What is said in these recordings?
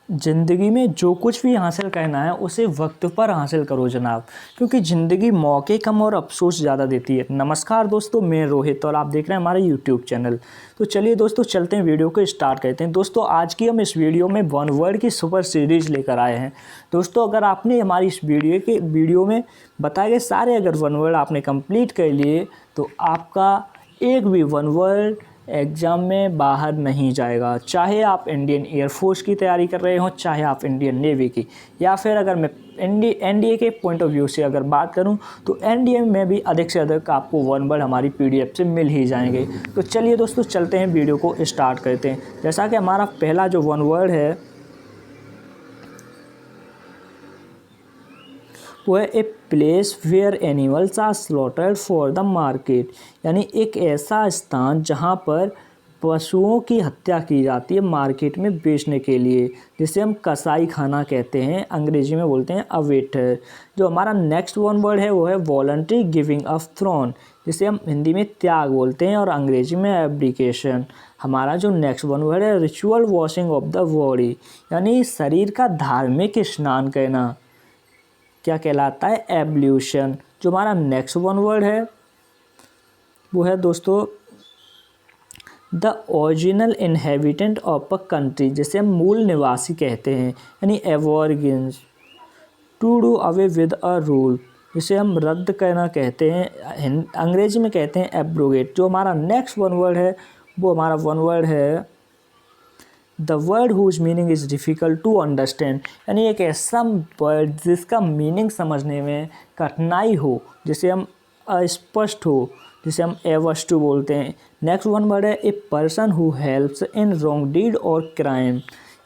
ज़िंदगी में जो कुछ भी हासिल करना है उसे वक्त पर हासिल करो जनाब, क्योंकि ज़िंदगी मौके कम और अफसोस ज़्यादा देती है। नमस्कार दोस्तों, मैं रोहित और आप देख रहे हैं हमारा यूट्यूब चैनल। तो चलिए दोस्तों, चलते हैं वीडियो को स्टार्ट करते हैं। दोस्तों आज की हम इस वीडियो में वन वर्ड की सुपर सीरीज़ लेकर आए हैं। दोस्तों अगर आपने हमारी इस वीडियो में बताए गए सारे अगर वन वर्ड आपने कंप्लीट कर लिए तो आपका एक भी वन वर्ड एग्ज़ाम में बाहर नहीं जाएगा। चाहे आप इंडियन एयरफोर्स की तैयारी कर रहे हो, चाहे आप इंडियन नेवी की, या फिर अगर मैं एनडीए के पॉइंट ऑफ व्यू से अगर बात करूं तो एनडीए में भी अधिक से अधिक आपको वन वर्ड हमारी पीडीएफ से मिल ही जाएंगे। तो चलिए दोस्तों, चलते हैं वीडियो को स्टार्ट करते हैं। जैसा कि हमारा पहला जो वन वर्ड है वो है a place where animals are slaughtered for the market, यानी एक ऐसा स्थान जहाँ पर पशुओं की हत्या की जाती है मार्केट में बेचने के लिए, जिसे हम कसाई खाना कहते हैं, अंग्रेजी में बोलते हैं अ वेटर। जो हमारा नेक्स्ट वन वर्ड है वो है वॉलंटरी गिविंग ऑफ थ्रोन, जिसे हम हिंदी में त्याग बोलते हैं और अंग्रेजी में एब्डिकेशन। हमारा जो नेक्स्ट वन वर्ड है ritual washing of the body, यानी शरीर का धार्मिक स्नान करना, क्या कहलाता है, एब्ल्यूशन। जो हमारा नेक्स्ट वन वर्ड है वो है दोस्तों the original inhabitant of a country, जिसे हम मूल निवासी कहते हैं, यानी aborigines. To do away with a rule, जिसे हम रद्द करना कहते हैं, अंग्रेजी में कहते हैं एब्रोगेट। जो हमारा नेक्स्ट वन वर्ड है वो हमारा वन वर्ड है the word whose meaning is difficult to understand, यानी एक ऐसा वर्ड जिसका मीनिंग समझने में कठिनाई हो, जिसे हम अस्पष्ट हो, जिसे हम एवश टू बोलते हैं। नेक्स्ट वन वर्ड है a person who helps in wrong deed और क्राइम,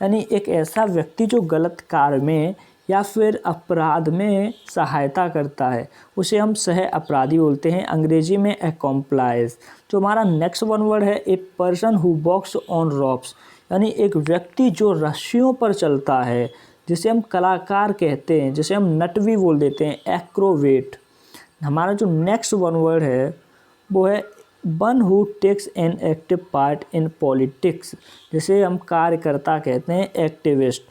यानी एक ऐसा व्यक्ति जो गलत कार्य में या फिर अपराध में सहायता करता है, उसे हम सह अपराधी बोलते हैं, अंग्रेजी में अकॉम्प्लाइज। जो हमारा नेक्स्ट वन वर्ड है a person who walks on ropes, यानी एक व्यक्ति जो रस्सियों पर चलता है, जिसे हम कलाकार कहते हैं, जिसे हम नटवी बोल देते हैं, एक्रोवेट। हमारा जो नेक्स्ट वन वर्ड है वो है one who takes an active part in politics, जिसे हम कार्यकर्ता कहते हैं, एक्टिविस्ट।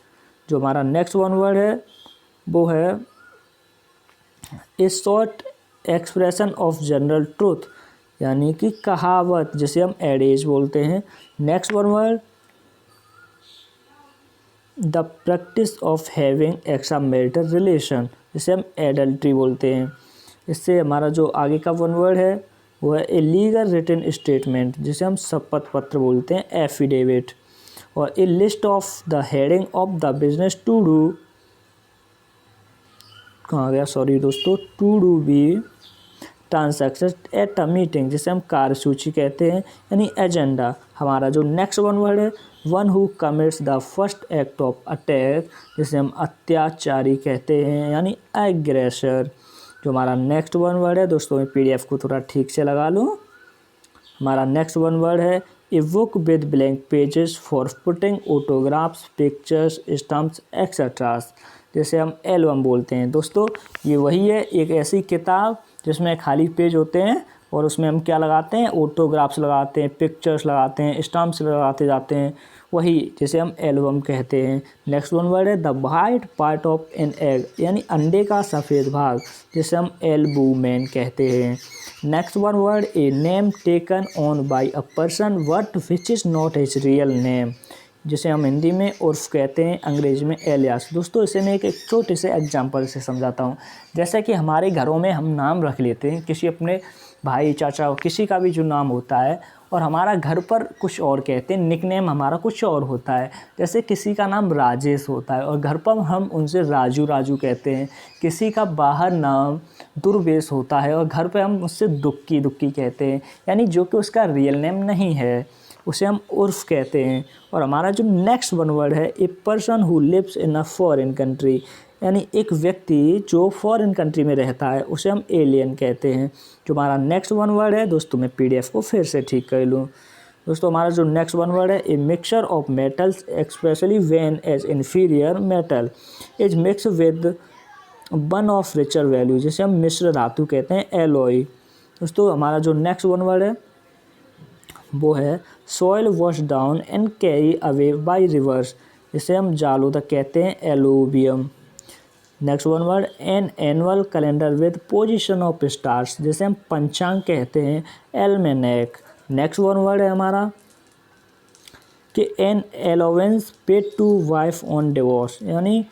जो हमारा नेक्स्ट वन वर्ड है वो है a short expression of general truth, यानी कि कहावत, जिसे हम एडेज बोलते हैं। Next one word the practice of having extra marital relation, जिसे हम एडल्ट्री बोलते हैं। इससे हमारा जो आगे का वन वर्ड है वो है ए लीगल रिटन स्टेटमेंट, जिसे हम शपथ पत्र बोलते हैं, एफिडेविट। और a list of the heading of the business to do, कहाँ गया, सॉरी दोस्तों, to do be transaction at a meeting, जिसे हम कार्यसूची कहते हैं, यानी एजेंडा। हमारा जो नेक्स्ट वन वर्ड है one who commits the first act of attack, जिसे हम अत्याचारी कहते हैं, यानी एग्रेसर। जो हमारा नेक्स्ट वन वर्ड है दोस्तों, मैं पीडीएफ को थोड़ा ठीक से लगा लूँ। हमारा नेक्स्ट वन वर्ड है a book with blank pages for putting autographs, pictures, stumps etceteras, जैसे हम एल्बम बोलते हैं। दोस्तों ये वही है, एक ऐसी किताब जिसमें खाली पेज होते हैं और उसमें हम क्या लगाते हैं, ऑटोग्राफ्स लगाते हैं, पिक्चर्स लगाते हैं, स्टम्प्स लगाते जाते हैं, वही जिसे हम एल्बम कहते हैं। नेक्स्ट वन वर्ड है the white part of an egg, यानी अंडे का सफ़ेद भाग, जिसे हम एल्बूमेन कहते हैं। Next one word a name taken on by a person what which is not his real name, जिसे हम हिंदी में उर्फ कहते हैं, अंग्रेजी में एलियास। दोस्तों इसे मैं एक छोटे से एग्जांपल से समझाता हूँ। जैसे कि हमारे घरों में हम नाम रख लेते हैं, किसी अपने भाई चाचा किसी का भी जो नाम होता है, और हमारा घर पर कुछ और कहते हैं, निकनेम हमारा कुछ और होता है। जैसे किसी का नाम राजेश होता है और घर पर हम उनसे राजू राजू कहते हैं। किसी का बाहर नाम दुर्वेश होता है और घर पर हम उससे दुक्की दुक्की कहते हैं, यानी जो कि उसका रियल नेम नहीं है, उसे हम उर्फ कहते हैं। और हमारा जो नेक्स्ट वन वर्ड है a person who lives in a foreign country, यानी एक व्यक्ति जो फॉरेन कंट्री में रहता है, उसे हम एलियन कहते हैं। जो हमारा नेक्स्ट वन वर्ड है दोस्तों, मैं पीडीएफ को फिर से ठीक कर लूँ। दोस्तों हमारा जो नेक्स्ट वन वर्ड है a mixture of metals especially when as inferior metal is mix with one of richer value, जिसे हम मिश्र धातु कहते हैं, एलॉय। दोस्तों हमारा जो नेक्स्ट वन वर्ड है वो है soil wash down and carry away by reverse, जिसे हम जालौदक कहते हैं, alluvium. Next one word, an annual calendar with position of stars, जिसे हम पंचांग कहते हैं, एल्मेनेक। नेक्स्ट वन वर्ड है हमारा कि an allowance paid to wife on divorce, यानी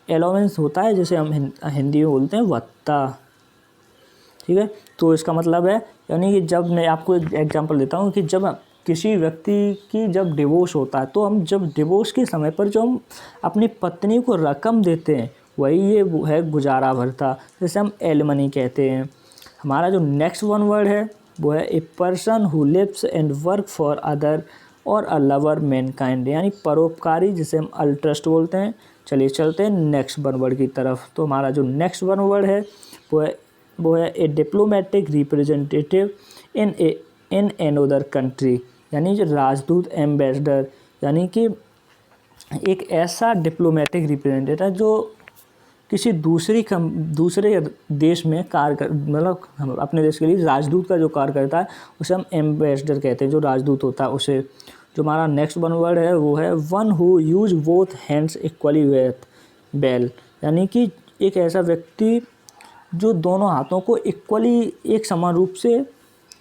अलाउंस होता है जिसे हम हिंदी में बोलते हैं भत्ता। ठीक है, तो इसका मतलब है, यानी कि जब मैं आपको एक एग्जांपल देता हूँ कि जब किसी व्यक्ति की जब डिवोर्स होता है, तो हम जब डिवोर्स के समय पर जो हम अपनी पत्नी को रकम देते हैं, वही ये है गुजारा भत्ता, जैसे हम एलिमनी कहते हैं। हमारा जो नेक्स्ट वन वर्ड है वो है a person who lives and work for other or a lover Mankind, यानी परोपकारी, जिसे हम अल्ट्रस्ट बोलते हैं। चलिए चलते हैं नेक्स्ट वन वर्ड की तरफ। तो हमारा जो नेक्स्ट वन वर्ड है वो है a diplomatic representative in another country, यानी जो राजदूत, एम्बेसडर, यानी कि एक ऐसा डिप्लोमेटिक रिप्रेजेंटेटिव जो किसी दूसरे देश में कार्य मतलब अपने देश के लिए राजदूत का जो कार्य करता है, उसे हम एम्बेसडर कहते हैं, जो राजदूत होता है उसे। जो हमारा नेक्स्ट वन वर्ड है वो है one who use both hands equally with well, यानी कि एक ऐसा व्यक्ति जो दोनों हाथों को इक्वली एक समान रूप से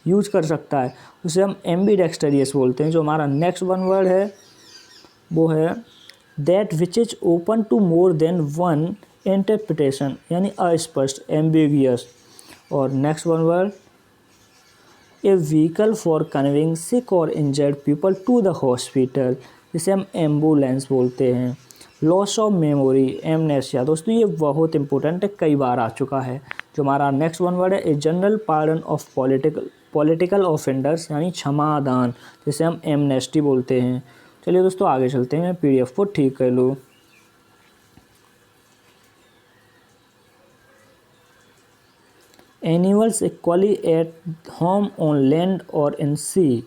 यूज कर सकता है, उसे हम एम्बीडेक्स्टरियस बोलते हैं। जो हमारा नेक्स्ट वन वर्ड है वो है that which is open to more than one interpretation, यानी अस्पष्ट, एम्बिगियस। और next one word a vehicle for conveying sick और injured people to the hospital, जिसे हम एम्बुलेंस बोलते हैं। लॉस ऑफ मेमोरी, एमनेसिया, दोस्तों ये बहुत इंपॉर्टेंट है, कई बार आ चुका है। जो हमारा नेक्स्ट वन वर्ड है a general pardon of political offenders, यानी क्षमादान, जिसे हम एमनेस्टी बोलते हैं। चलिए दोस्तों आगे चलते हैं, PDF को ठीक कर लो। Animals equally at home on land और इन सी,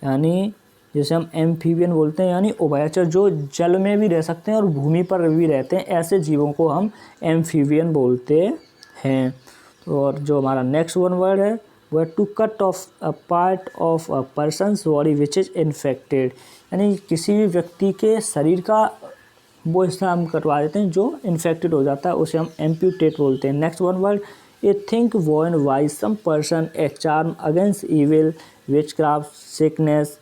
यानी जैसे हम एम्फीबियन बोलते हैं, यानी उभयचर, जो जल में भी रह सकते हैं और भूमि पर भी रहते हैं, ऐसे जीवों को हम एम्फीबियन बोलते हैं। और जो हमारा नेक्स्ट वन वर्ड है वो है to cut off a part of a person's body which is infected, यानी किसी भी व्यक्ति के शरीर का वो हिस्सा हम कटवा देते हैं जो इन्फेक्टेड हो जाता है, उसे हम एम्प्यूटेट बोलते हैं। Next one word a thing worn by some person a charm against evil witchcraft sickness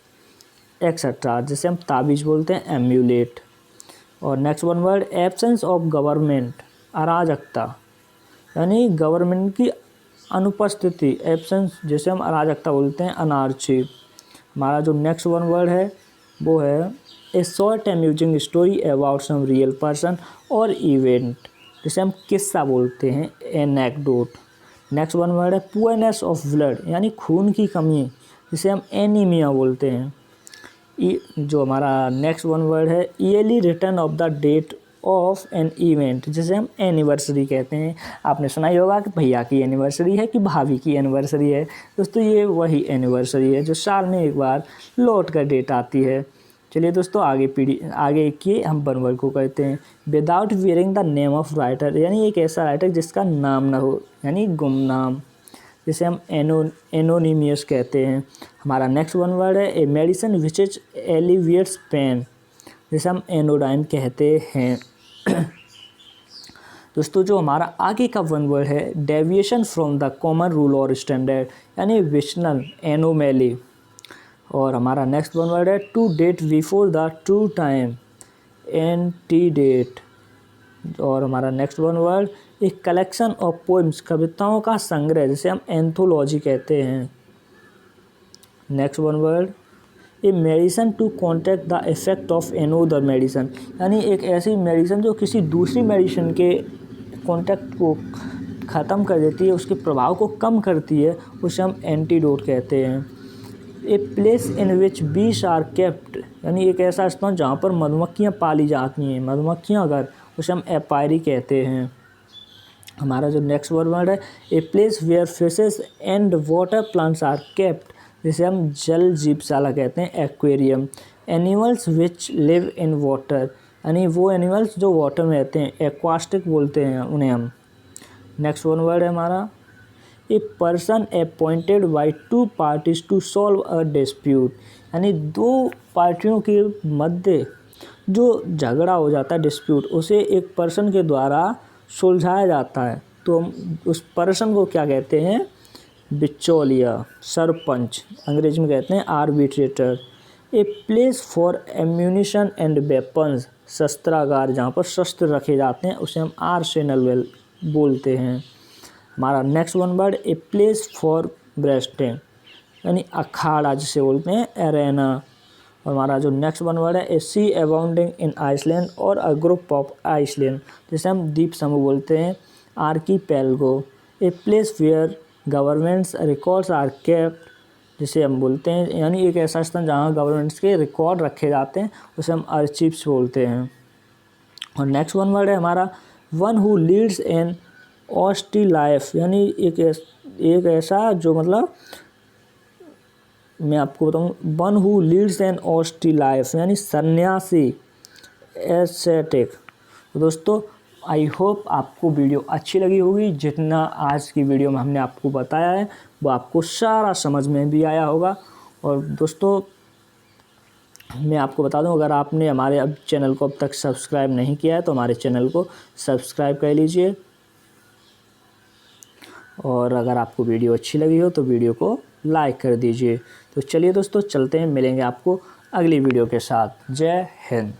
etcetera, जिसे हम ताबीज बोलते हैं, एम्यूलेट। और next one word absence of government, अराजकता, यानी गवर्नमेंट की अनुपस्थिति, एब्सेंस, जैसे हम अराजकता बोलते हैं, अनार्ची। हमारा जो नेक्स्ट वन वर्ड है वो है a short amusing story about some real person or event, जिसे हम किस्सा बोलते हैं, एनेक्डोट। नेक्स्ट वन वर्ड है पुअरनेस ऑफ ब्लड, यानी खून की कमी, जिसे हम एनीमिया बोलते हैं। जो हमारा नेक्स्ट वन वर्ड है yearly return of the date of an event, जिसे हम एनिवर्सरी कहते हैं। आपने सुना ही होगा कि भैया की एनिवर्सरी है कि भाभी की एनिवर्सरी है, दोस्तों ये वही एनिवर्सरी है जो साल में एक बार लौट कर डेट आती है। चलिए दोस्तों आगे की हम वन वर्ड को कहते हैं without wearing the name of writer, यानी एक ऐसा राइटर जिसका नाम ना हो, यानी गुमनाम, जिसे हम एनोनिमियस कहते हैं। हमारा नेक्स्ट वन वर्ड है a medicine which is alleviates pain, जिसे हम एनोडाइन कहते हैं। दोस्तों जो हमारा आगे का वन वर्ड है deviation from the common rule or standard, यानी विचलन, एनोमैली। और हमारा नेक्स्ट वन वर्ड है to date before the true time, antedate. और हमारा नेक्स्ट वन वर्ड एक कलेक्शन ऑफ पोएम्स, कविताओं का संग्रह, जिसे हम एंथोलॉजी कहते हैं। Next one word a medicine to contract the effect of another medicine, यानी एक ऐसी मेडिसिन जो किसी दूसरी मेडिसिन के कॉन्ट्रैक्ट को ख़त्म कर देती है, उसके प्रभाव को कम करती है, उसे हम एंटीडोट कहते हैं। ए प्लेस इन विच बीस आर केप्ट, यानी एक ऐसा स्थान जहाँ पर मधुमक्खियाँ पाली जाती हैं, मधुमक्खियाँ घर, उसे हम एपायरी कहते हैं। हमारा जो नेक्स्ट वर्ड है a place where fishes and water plants are kept, जिसे हम जल जीवशाला कहते हैं, aquarium. Animals which live in water, यानी वो एनिमल्स जो वाटर में रहते हैं, एक्वास्टिक बोलते हैं उन्हें हम। नेक्स्ट वन वर्ड है हमारा a person appointed by two parties to solve a dispute, यानी दो पार्टियों के मध्य जो झगड़ा हो जाता है डिस्प्यूट, उसे एक पर्सन के द्वारा सुलझाया जाता है, तो हम उस पर्सन को क्या कहते हैं? बिचौलिया, सरपंच, अंग्रेजी में कहते हैं arbitrator. A place for ammunition and weapons, शस्त्रागार, जहाँ पर शस्त्र रखे जाते हैं उसे हम आर्सेनल बोलते हैं। हमारा next one word, a place for wrestling, यानी अखाड़ा जिसे बोलते हैं एरेना। और हमारा जो नेक्स्ट वन वर्ड है, ए सी अबाउंडिंग इन आइसलैंड और अ ग्रुप ऑफ आइसलैंड, जिसे हम द्वीप समूह बोलते हैं archipelago. A place where governments records are kept, जिसे हम बोलते हैं, यानी एक ऐसा स्थान जहाँ गवर्नमेंट्स के रिकॉर्ड रखे जाते हैं उसे हम आर्चीव्स बोलते हैं। और नेक्स्ट वन वर्ड है हमारा one who leads an austere life, यानी एक ऐसा जो मतलब मैं आपको बताऊँ, one who leads an austere life, यानी सन्यासी, एसेटिक। तो दोस्तों आई होप आपको वीडियो अच्छी लगी होगी। जितना आज की वीडियो में हमने आपको बताया है वो आपको सारा समझ में भी आया होगा। और दोस्तों मैं आपको बता दूं, अगर आपने हमारे अब चैनल को अब तक सब्सक्राइब नहीं किया है तो हमारे चैनल को सब्सक्राइब कर लीजिए। और अगर आपको वीडियो अच्छी लगी हो तो वीडियो को लाइक कर दीजिए। तो चलिए दोस्तों चलते हैं, मिलेंगे आपको अगली वीडियो के साथ। जय हिंद।